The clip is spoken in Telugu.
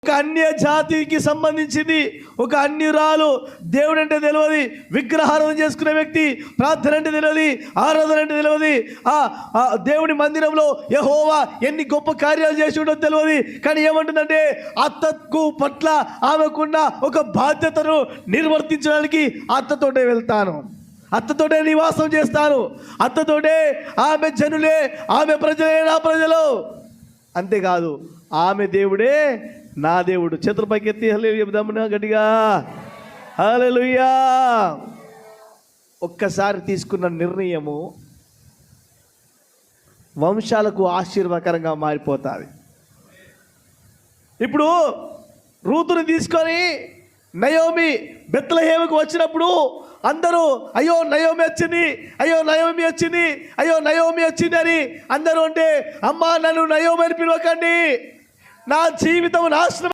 ఒక అన్య జాతికి సంబంధించింది, ఒక అన్యురాలు, దేవుడు అంటే తెలియదు, విగ్రహారాధన చేసుకునే వ్యక్తి, ప్రార్థన అంటే తెలియదు, ఆరాధన అంటే తెలియదు, దేవుని మందిరంలో యెహోవా ఎన్ని గొప్ప కార్యాలు చేసి ఉండో తెలియదు. కానీ ఏమంటుందంటే అత్తకు పట్ల ఆమెకున్న ఒక బాధ్యతను నిర్వర్తించడానికి అత్తతోటే వెళ్తాను, అత్తతోటే నివాసం చేస్తాను, అత్తతోటే ఆమె జనులే, ఆమె ప్రజలే నా ప్రజలు. అంతేకాదు ఆమె దేవుడే నా దేవుడు. చేతుల పైకి ఎత్తి హల్లెలూయా చెప్దామన్నా గట్టిగా, హల్లెలూయా. ఒక్కసారి తీసుకున్న నిర్ణయము వంశాలకు ఆశీర్వాదకరంగా మారిపోతుంది. ఇప్పుడు రూతుని తీసుకొని నయోమి బెత్లెహేముకు వచ్చినప్పుడు అందరూ అయ్యో నయోమి వచ్చింది, అయ్యో నయోమి వచ్చింది, అయ్యో నయోమి వచ్చింది అని అందరూ అంటే, అమ్మా నన్ను నయోమి అని పిలవకండి, నా జీవితం నాశనం